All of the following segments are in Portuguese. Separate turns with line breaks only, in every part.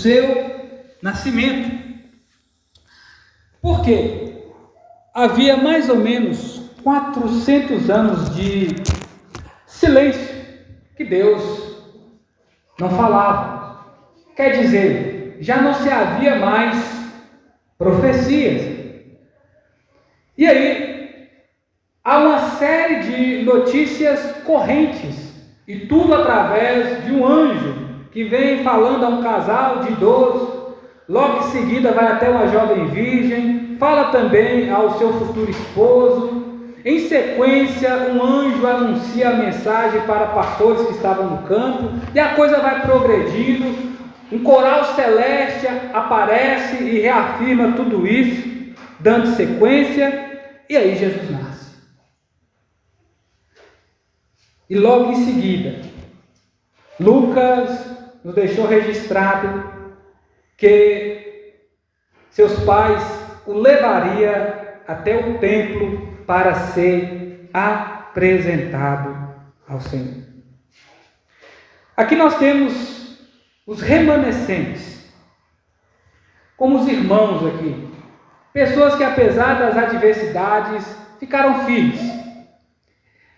seu nascimento. Por quê? Havia mais ou menos 400 anos de silêncio, que Deus não falava. Quer dizer, já não se havia mais profecias. E aí, há uma série de notícias correntes, e tudo através de um anjo que vem falando a um casal de idosos, logo em seguida vai até uma jovem virgem, fala também ao seu futuro esposo. Em sequência, um anjo anuncia a mensagem para pastores que estavam no campo, e a coisa vai progredindo. Um coral celeste aparece e reafirma tudo isso, dando sequência, e aí Jesus nasce. E logo em seguida, Lucas nos deixou registrado que seus pais o levaria até o templo para ser apresentado ao Senhor. Aqui nós temos os remanescentes, como os irmãos aqui, pessoas que apesar das adversidades ficaram firmes.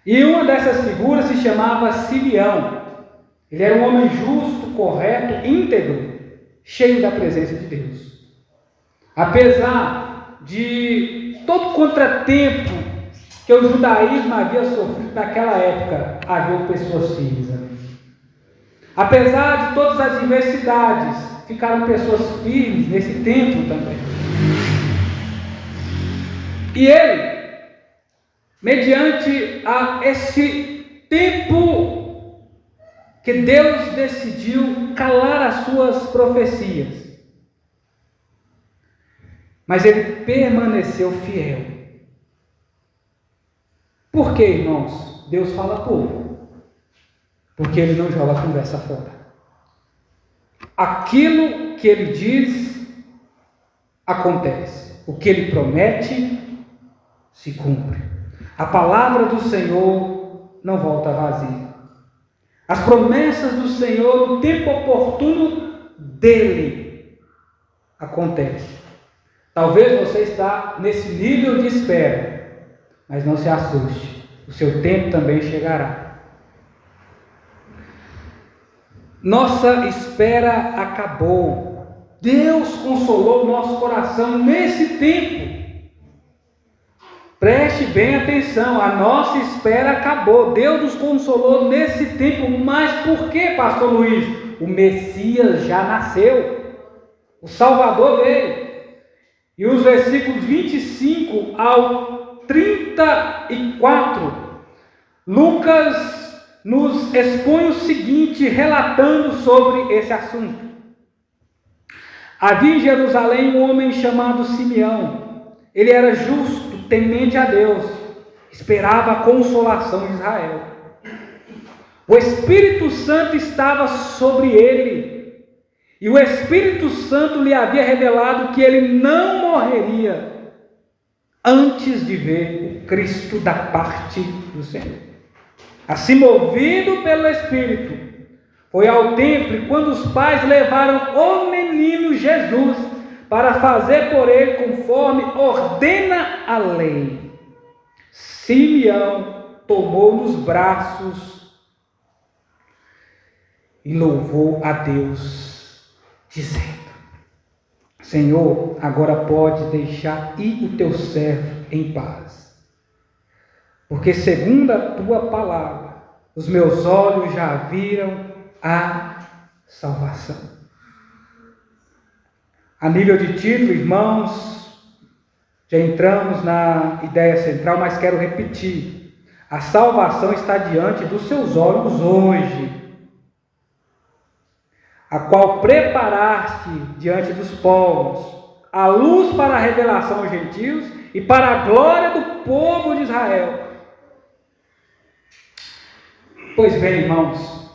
E uma dessas figuras se chamava Simeão. Ele era um homem justo, correto, íntegro, cheio da presença de Deus. Apesar de todo contratempo que o judaísmo havia sofrido naquela época, havia pessoas firmes ali. Apesar de todas as adversidades, ficaram pessoas firmes nesse tempo também. E ele, mediante esse tempo que Deus decidiu calar as suas profecias, mas ele permaneceu fiel. Por que, irmãos? Deus fala pouco. Porque ele não joga a conversa fora. Aquilo que ele diz, acontece. O que ele promete, se cumpre. A palavra do Senhor não volta vazia. As promessas do Senhor, no tempo oportuno dele, acontecem. Talvez você está nesse nível de espera, mas não se assuste. O seu tempo também chegará. Nossa espera acabou. Deus consolou o nosso coração nesse tempo. Preste bem atenção, a nossa espera acabou. Deus nos consolou nesse tempo, mas por que, pastor Luiz? O Messias já nasceu. O Salvador veio. E os versículos 25 ao 34, Lucas nos expõe o seguinte, relatando sobre esse assunto. Havia em Jerusalém um homem chamado Simeão. Ele era justo, temente a Deus, esperava a consolação de Israel. O Espírito Santo estava sobre ele, e o Espírito Santo lhe havia revelado que ele não morreria antes de ver o Cristo da parte do Senhor. Assim, movido pelo Espírito, foi ao templo, e quando os pais levaram o menino Jesus para fazer por ele conforme ordena a lei, Simeão tomou nos braços e louvou a Deus, dizendo: Senhor, agora pode deixar ir o teu servo em paz, porque segundo a tua palavra, os meus olhos já viram a salvação. A nível de título, irmãos, já entramos na ideia central, mas quero repetir. A salvação está diante dos seus olhos hoje, a qual preparaste diante dos povos, a luz para a revelação aos gentios e para a glória do povo de Israel. Pois bem, irmãos,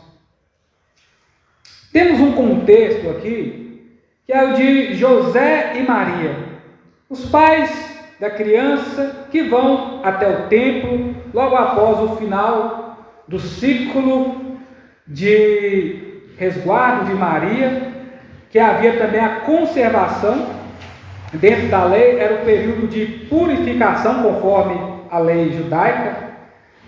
temos um contexto aqui, que é o de José e Maria, os pais da criança que vão até o templo, logo após o final do ciclo de resguardo de Maria, que havia também a conservação dentro da lei, era o período de purificação, conforme a lei judaica,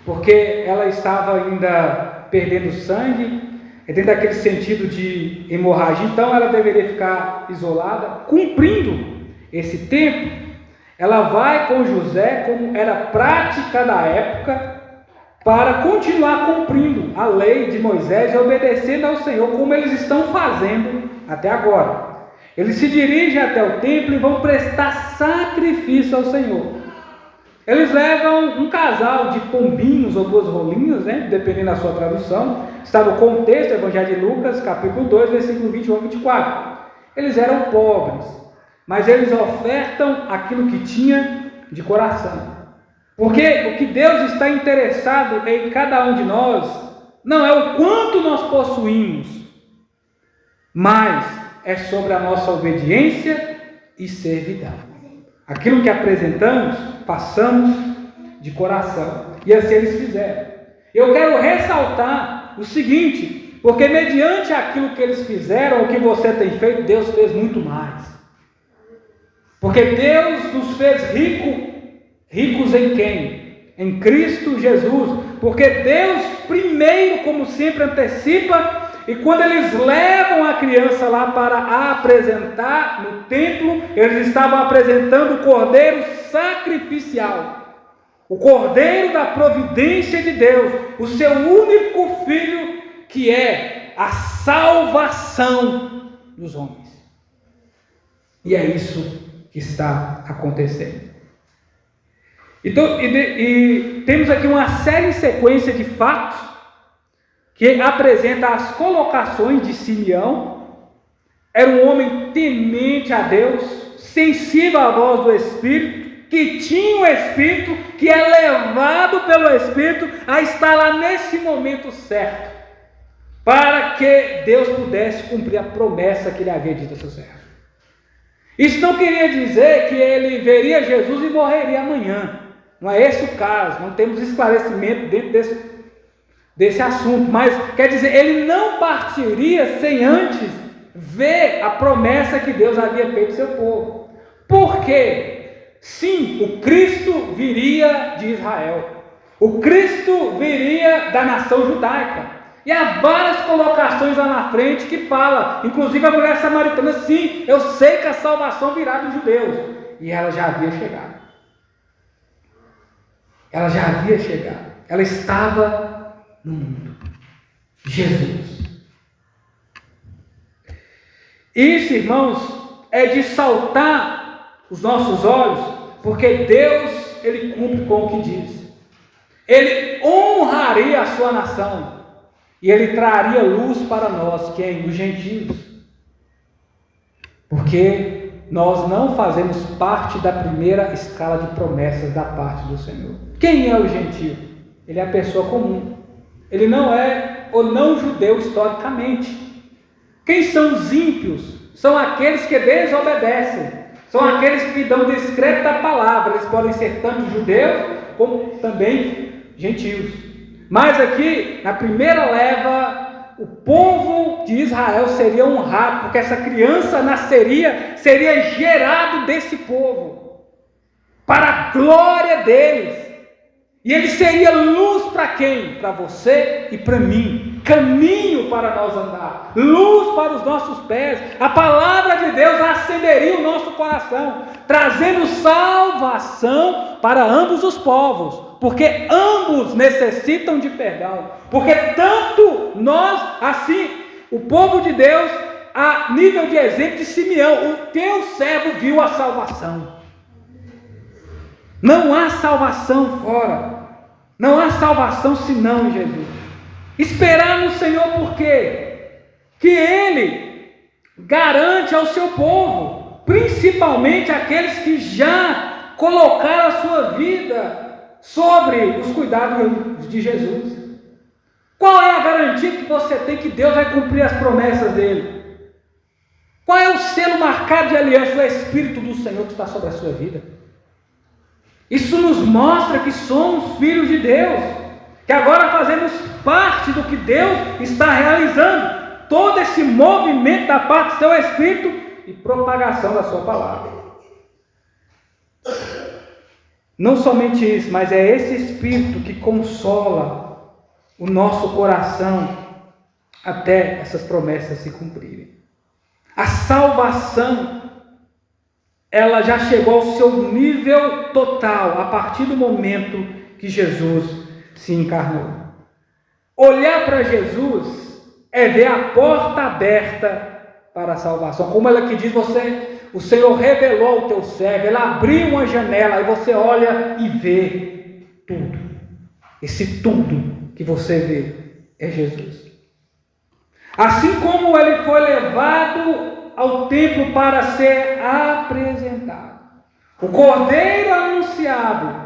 porque ela estava ainda perdendo sangue, dentro daquele sentido de hemorragia, então ela deveria ficar isolada. Cumprindo esse tempo, ela vai com José, como era prática da época, para continuar cumprindo a lei de Moisés e obedecendo ao Senhor, como eles estão fazendo até agora. Eles se dirigem até o templo e vão prestar sacrifício ao Senhor. Eles levam um casal de pombinhos ou 2 rolinhas, dependendo da sua tradução. Está no contexto do Evangelho de Lucas, capítulo 2, versículo 21 a 24. Eles eram pobres, mas eles ofertam aquilo que tinha de coração. Porque o que Deus está interessado em cada um de nós não é o quanto nós possuímos, mas é sobre a nossa obediência e servidão. Aquilo que apresentamos, façamos de coração. E assim eles fizeram. Eu quero ressaltar o seguinte, porque mediante aquilo que eles fizeram, o que você tem feito, Deus fez muito mais. Porque Deus nos fez ricos em quem? Em Cristo Jesus. Porque Deus primeiro, como sempre, antecipa. E quando eles levam a criança lá para apresentar no templo, eles estavam apresentando o cordeiro sacrificial, o cordeiro da providência de Deus, o seu único filho, que é a salvação dos homens. E é isso que está acontecendo. Então, temos aqui uma série e sequência de fatos que apresenta as colocações de Simeão. Era um homem temente a Deus, sensível à voz do Espírito, que tinha o Espírito, que é levado pelo Espírito a estar lá nesse momento certo, para que Deus pudesse cumprir a promessa que ele havia dito ao seu servo. Isso não queria dizer que ele veria Jesus e morreria amanhã. Não é esse o caso, não temos esclarecimento dentro desse assunto, mas quer dizer, ele não partiria sem antes ver a promessa que Deus havia feito ao seu povo. Por quê? Sim, o Cristo viria de Israel, o Cristo viria da nação judaica, e há várias colocações lá na frente que fala, inclusive a mulher samaritana, sim, eu sei que a salvação virá dos judeus, e ela já havia chegado. Ela já havia chegado, ela estava no mundo. Jesus. Isso, irmãos, é de saltar os nossos olhos, porque Deus, ele cumpre com o que diz. Ele honraria a sua nação e ele traria luz para nós, quem? Os gentios. Porque nós não fazemos parte da primeira escala de promessas da parte do Senhor. Quem é o gentio? Ele é a pessoa comum. Ele não é o não judeu historicamente. Quem são os ímpios? São aqueles que desobedecem. São aqueles que dão descrédito à palavra. Eles podem ser tanto judeus como também gentios. Mas aqui, na primeira leva, o povo de Israel seria honrado, porque essa criança nasceria, seria gerado desse povo, para a glória deles. E ele seria luz para quem? Para você e para mim. Caminho para nós andar. Luz para os nossos pés. A palavra de Deus acenderia o nosso coração, trazendo salvação para ambos os povos. Porque ambos necessitam de perdão. Porque tanto nós, assim, o povo de Deus, a nível de exemplo de Simeão, o teu servo viu a salvação. Não há salvação fora. Não há salvação senão em Jesus. Esperar no Senhor por quê? Que Ele garante ao seu povo, principalmente aqueles que já colocaram a sua vida sobre os cuidados de Jesus. Qual é a garantia que você tem que Deus vai cumprir as promessas dele? Qual é o selo marcado de aliança do Espírito do Senhor que está sobre a sua vida? Isso nos mostra que somos filhos de Deus, que agora fazemos parte do que Deus está realizando. todo esse movimento da parte do seu Espírito e propagação da sua palavra. Não somente isso, mas é esse Espírito que consola o nosso coração até essas promessas se cumprirem. A salvação, ela já chegou ao seu nível total a partir do momento que Jesus se encarnou. Olhar para Jesus é ver a porta aberta para a salvação. Como ela que diz, o Senhor revelou ao teu servo, Ele abriu uma janela, e você olha e vê tudo. Esse tudo que você vê é Jesus. Assim como Ele foi levado ao templo para ser apresentado, o Cordeiro anunciado,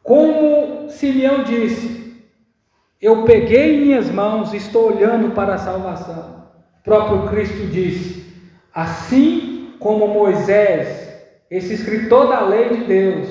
como Simeão disse, eu peguei em minhas mãos e estou olhando para a salvação. O próprio Cristo disse, assim como Moisés, esse escritor da lei de Deus,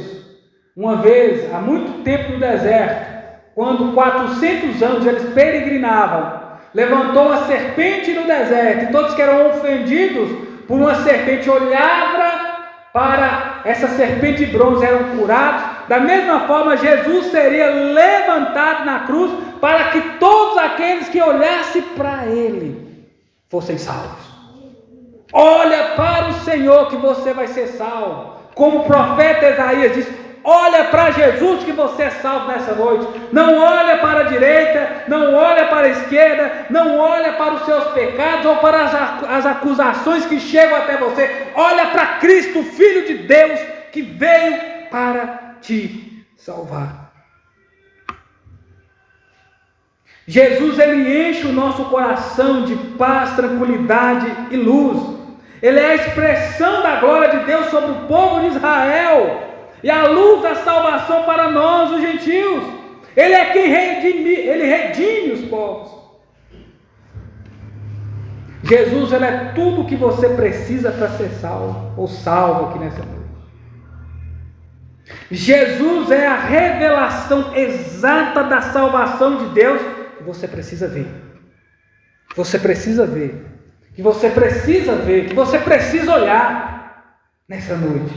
uma vez, há muito tempo no deserto, quando 400 anos eles peregrinavam, levantou uma serpente no deserto, e todos que eram ofendidos por uma serpente olhavam para essa serpente de bronze, eram curados. Da mesma forma, Jesus seria levantado na cruz para que todos aqueles que olhassem para Ele fossem salvos. Olha para o Senhor que você vai ser salvo. Como o profeta Isaías diz, olha para Jesus que você é salvo nessa noite. Não olha para a direita, não olha para a esquerda, não olha para os seus pecados ou para as acusações que chegam até você. Olha para Cristo, Filho de Deus, que veio para te salvar. Jesus, Ele enche o nosso coração de paz, tranquilidade e luz. Ele é a expressão da glória de Deus sobre o povo de Israel e a luz da salvação para nós, os gentios. Ele é quem redime os povos. Jesus, Ele é tudo o que você precisa para ser salvo ou salvo aqui nessa noite. Jesus é a revelação exata da salvação de Deus que você precisa ver. Você precisa ver. Que você precisa ver. Que você precisa olhar nessa noite.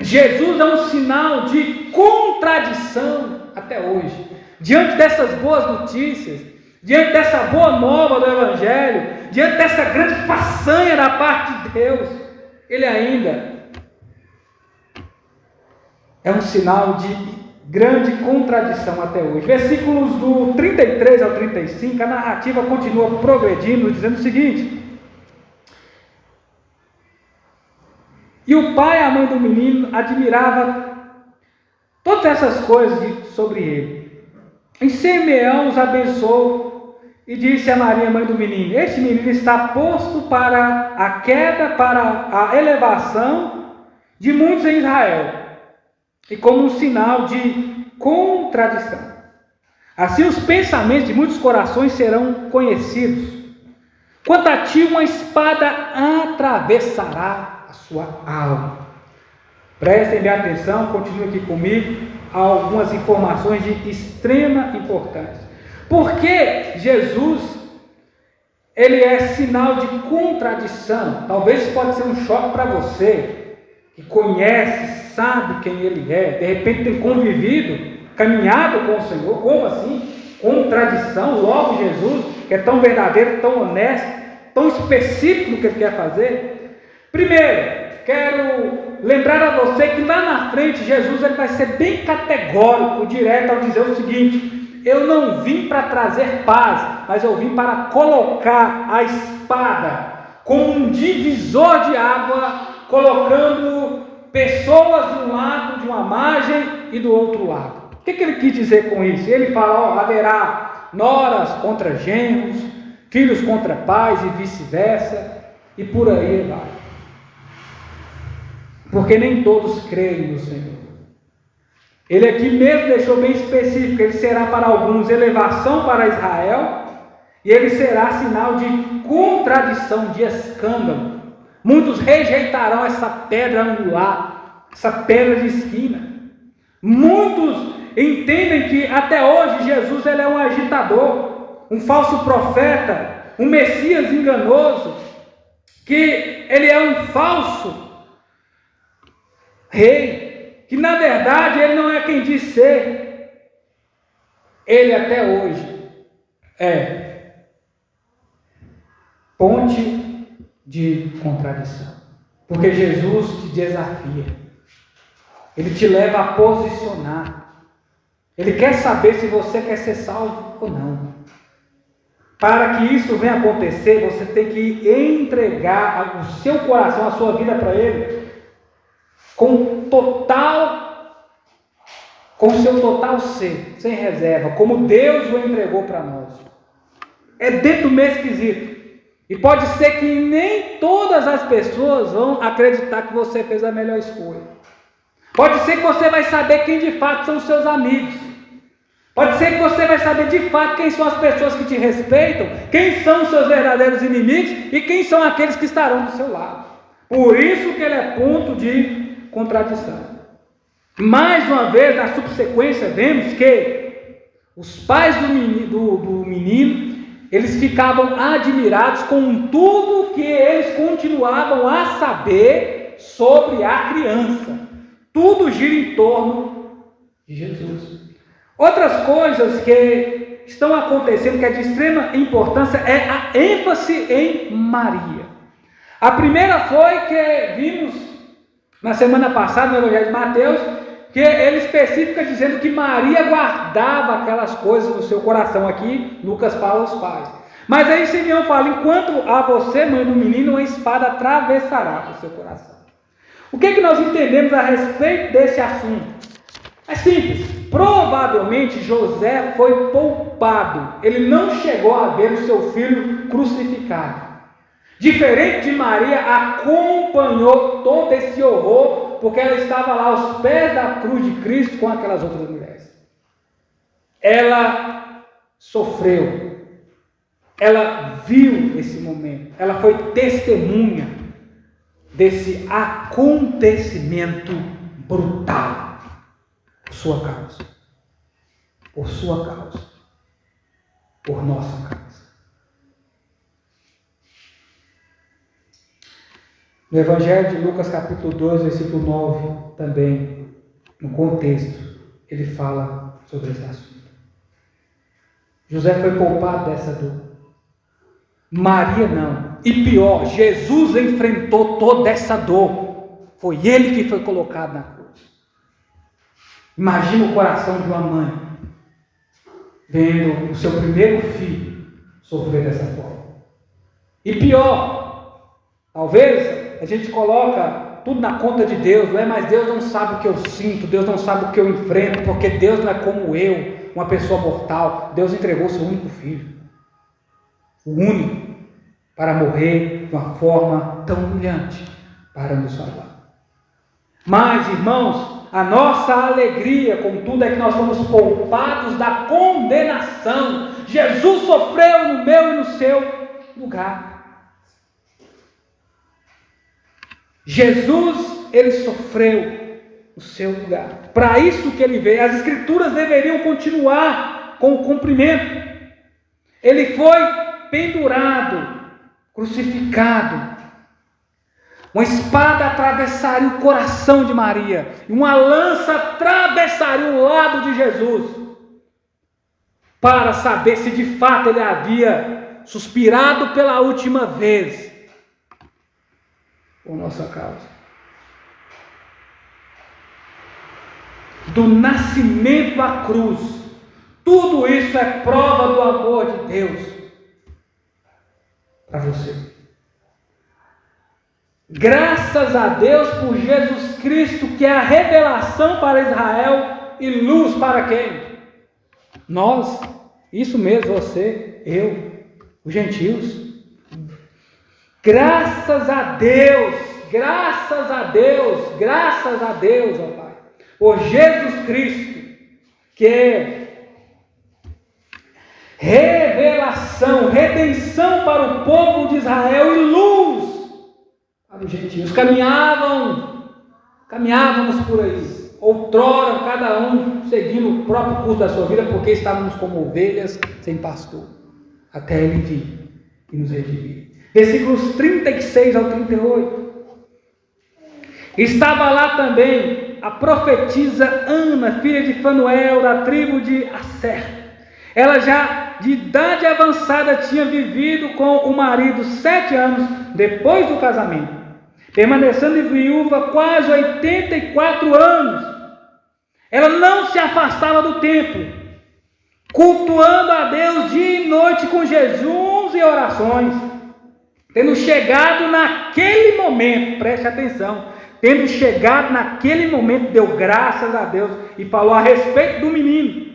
Jesus é um sinal de contradição até hoje. Diante dessas boas notícias, diante dessa boa nova do Evangelho, diante dessa grande façanha da parte de Deus, Ele ainda é um sinal de grande contradição até hoje. Versículos do 33 ao 35, a narrativa continua progredindo, dizendo o seguinte: e o pai e a mãe do menino admiravam todas essas coisas sobre ele. E Simeão os abençoou e disse a Maria, mãe do menino: este menino está posto para a queda, para a elevação de muitos em Israel, e como um sinal de contradição. Assim os pensamentos de muitos corações serão conhecidos. Quanto a ti, uma espada atravessará a sua alma. Prestem bem atenção, continue aqui comigo, há algumas informações de extrema importância. Porque Jesus, Ele é sinal de contradição. Talvez isso pode ser um choque para você, que conhece, sabe quem Ele é, de repente tem convivido, caminhado com o Senhor. Como assim? Contradição. Logo Jesus, que é tão verdadeiro, tão honesto, tão específico no que Ele quer fazer. Primeiro, quero lembrar a você que lá na frente Jesus, Ele vai ser bem categórico, direto ao dizer o seguinte: eu não vim para trazer paz, mas eu vim para colocar a espada como um divisor de água, colocando pessoas de um lado, de uma margem, e do outro lado. O que Ele quis dizer com isso? Ele fala, haverá noras contra genros, filhos contra pais e vice-versa, e por aí vai. Porque nem todos creem no Senhor. Ele aqui mesmo deixou bem específico: ele será para alguns elevação para Israel, e ele será sinal de contradição, de escândalo. Muitos rejeitarão essa pedra angular, essa pedra de esquina. Muitos entendem que até hoje Jesus ele é um agitador, um falso profeta, um Messias enganoso, que ele é um falso rei, que na verdade ele não é quem diz ser. Ele até hoje é ponte de contradição, porque Jesus te desafia, ele te leva a posicionar, ele quer saber se você quer ser salvo ou não. Para que isso venha acontecer, você tem que entregar o seu coração, a sua vida para ele, com seu total ser, sem reserva, como Deus o entregou para nós. É dentro do mesmo quesito. E pode ser que nem todas as pessoas vão acreditar que você fez a melhor escolha. Pode ser que você vai saber quem de fato são os seus amigos. Pode ser que você vai saber de fato quem são as pessoas que te respeitam, quem são os seus verdadeiros inimigos e quem são aqueles que estarão do seu lado. Por isso que ele é ponto de contradição. Mais uma vez, na subsequência, vemos que os pais do menino, eles ficavam admirados com tudo que eles continuavam a saber sobre a criança. Tudo gira em torno de Jesus. Outras coisas que estão acontecendo, que é de extrema importância, é a ênfase em Maria. A primeira foi que vimos na semana passada no Evangelho de Mateus, que ele especifica dizendo que Maria guardava aquelas coisas no seu coração. Aqui Lucas fala aos pais. Mas aí Simeão fala: enquanto a você, mãe do menino, uma espada atravessará o seu coração. O que nós entendemos a respeito desse assunto? É simples. Provavelmente José foi poupado. Ele não chegou a ver o seu filho crucificado. Diferente de Maria, acompanhou todo esse horror, porque ela estava lá aos pés da cruz de Cristo com aquelas outras mulheres. Ela sofreu. Ela viu esse momento. Ela foi testemunha desse acontecimento brutal. Por sua causa, por sua causa, por nossa causa. No Evangelho de Lucas capítulo 2, versículo 9, também, no contexto, ele fala sobre esse assunto. José foi poupado dessa dor. Maria não. E pior, Jesus enfrentou toda essa dor. Foi ele que foi colocado na cruz. Imagina o coração de uma mãe vendo o seu primeiro filho sofrer dessa forma. E pior, talvez a gente coloca tudo na conta de Deus, não é? Mas Deus não sabe o que eu sinto, Deus não sabe o que eu enfrento, porque Deus não é como eu, uma pessoa mortal. Deus entregou seu único filho, o único, para morrer de uma forma tão humilhante, para nos salvar. Mas, irmãos, a nossa alegria, contudo, é que nós somos poupados da condenação. Jesus sofreu no meu e no seu lugar. Jesus, ele sofreu no seu lugar. Para isso que ele veio. As Escrituras deveriam continuar com o cumprimento. Ele foi pendurado, crucificado. Uma espada atravessaria o coração de Maria, e uma lança atravessaria o lado de Jesus, para saber se de fato ele havia suspirado pela última vez por nossa causa. Do nascimento à cruz, tudo isso é prova do amor de Deus para você. Graças a Deus por Jesus Cristo, que é a revelação para Israel e luz para quem? Nós, isso mesmo, você, eu, os gentios. Graças a Deus, graças a Deus, graças a Deus, ó Pai, por Jesus Cristo, que é revelação, redenção para o povo de Israel e luz para os gentios. Caminhávamos por aí, outrora, cada um seguindo o próprio curso da sua vida, porque estávamos como ovelhas sem pastor, até Ele vir e nos redimir. Versículos 36 ao 38. Estava lá também a profetisa Ana, filha de Fanuel, da tribo de Asser. Ela já de idade avançada tinha vivido com o marido 7 anos depois do casamento, permanecendo viúva quase 84 anos. Ela não se afastava do templo, cultuando a Deus dia e noite com jejuns e orações. Tendo chegado naquele momento, preste atenção, tendo chegado naquele momento, deu graças a Deus e falou a respeito do menino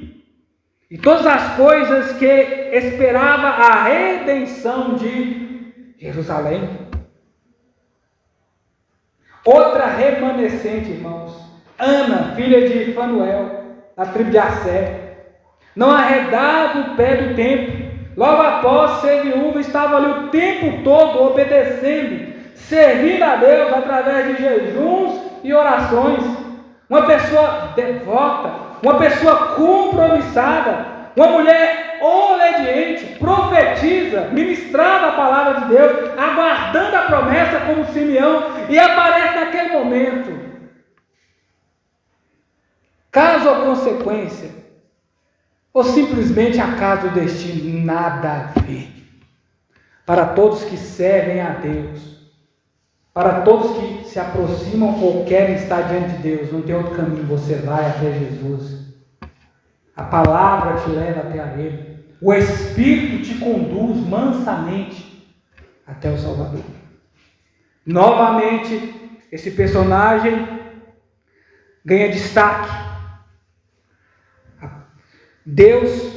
e todas as coisas que esperava a redenção de Jerusalém. Outra remanescente, irmãos, Ana, filha de Fanuel, da tribo de Asser, não arredava o pé do templo. Logo após ser viúva, estava ali o tempo todo obedecendo, servindo a Deus através de jejuns e orações. Uma pessoa devota, uma pessoa compromissada, uma mulher obediente, profetiza, ministrava a palavra de Deus, aguardando a promessa como Simeão, e aparece naquele momento. Caso ou consequência, ou simplesmente acaso do destino, nada a ver. Para todos que servem a Deus, para todos que se aproximam ou querem estar diante de Deus, não tem outro caminho, você vai até Jesus. A palavra te leva até a Ele. O Espírito te conduz mansamente até o Salvador. Novamente, esse personagem ganha destaque. Deus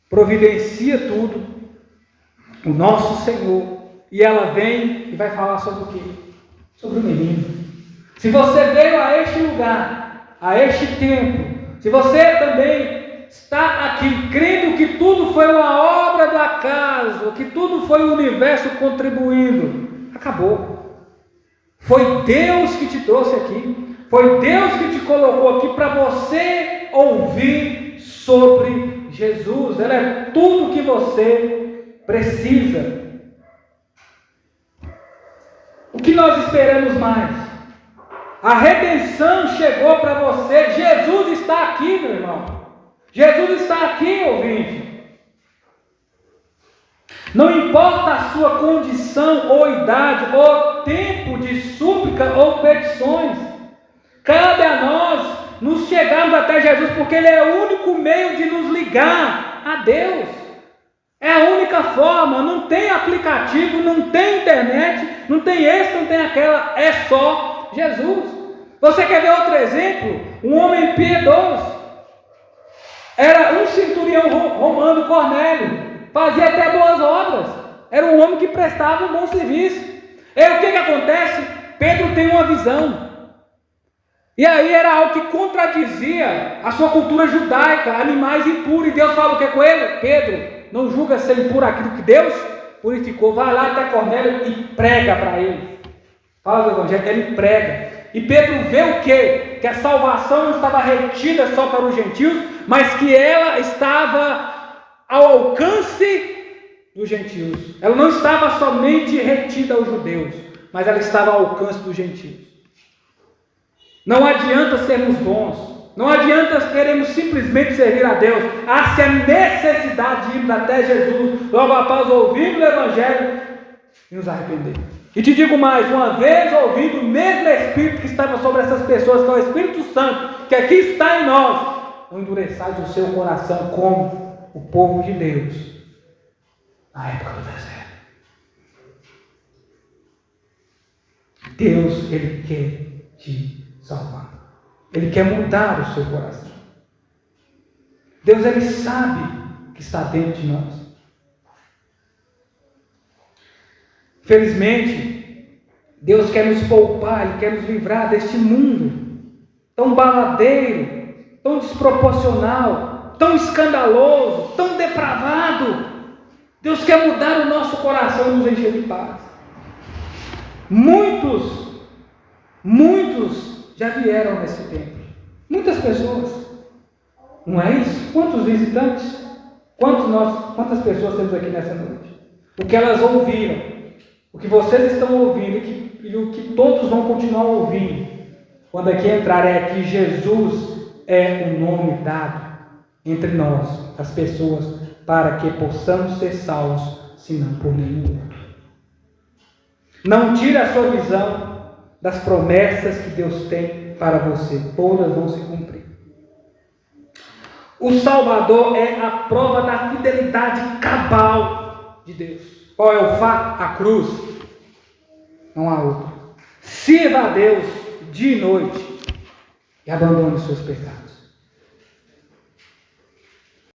providencia tudo, o nosso Senhor, e ela vem e vai falar sobre o quê? Sobre o menino. Se você veio a este lugar, a este tempo, se você também está aqui crendo que tudo foi uma obra do acaso, que tudo foi o universo contribuindo, acabou. Foi Deus que te trouxe aqui, foi Deus que te colocou aqui para você ouvir sobre Jesus. Ela é tudo que você precisa. O que nós esperamos mais? A redenção chegou para você. Jesus está aqui, meu irmão. Jesus está aqui, ouvinte. Não importa a sua condição ou idade, ou tempo de súplica ou petições, cabe a nós nos chegarmos até Jesus, porque Ele é o único meio de nos ligar a Deus. É a única forma, não tem aplicativo, não tem internet, não tem esse, não tem aquela, é só Jesus. Você quer ver outro exemplo? Um homem piedoso, era um centurião romano, Cornélio, fazia até boas obras, era um homem que prestava um bom serviço. E o que acontece? Pedro tem uma visão. E aí era algo que contradizia a sua cultura judaica, animais impuros. E Deus fala o que com ele? Pedro, não julga ser impuro aquilo que Deus purificou. Vai lá até Cornélio e prega para ele. Fala do Evangelho, ele prega. E Pedro vê o quê? Que a salvação não estava retida só para os gentios, mas que ela estava ao alcance dos gentios. Ela não estava somente retida aos judeus, mas ela estava ao alcance dos gentios. Não adianta sermos bons, não adianta queremos simplesmente servir a Deus. Há-se a necessidade de irmos até Jesus, logo após ouvirmos o Evangelho e nos arrepender. E te digo mais, uma vez ouvindo o mesmo Espírito que estava sobre essas pessoas, que é o Espírito Santo, que aqui está em nós, não endureçais o seu coração como o povo de Deus na época do deserto. Deus, Ele quer te salvar. Ele quer mudar o seu coração. Deus, Ele sabe que está dentro de nós. Felizmente, Deus quer nos poupar, Ele quer nos livrar deste mundo tão baladeiro, tão desproporcional, tão escandaloso, tão depravado. Deus quer mudar o nosso coração e nos encher de paz. Muitos já vieram nesse templo. Muitas pessoas. Não é isso? Quantos visitantes? Quantas pessoas temos aqui nessa noite? O que elas ouviram, o que vocês estão ouvindo e o que todos vão continuar ouvindo quando aqui entrarem é que Jesus é o nome dado entre nós, as pessoas, para que possamos ser salvos, senão por nenhum outro. Não tire a sua visão das promessas que Deus tem para você, todas vão se cumprir. O Salvador é a prova da fidelidade cabal de Deus. Qual é o fato? A cruz. Não há outro. Sirva a Deus dia e noite e abandone os seus pecados.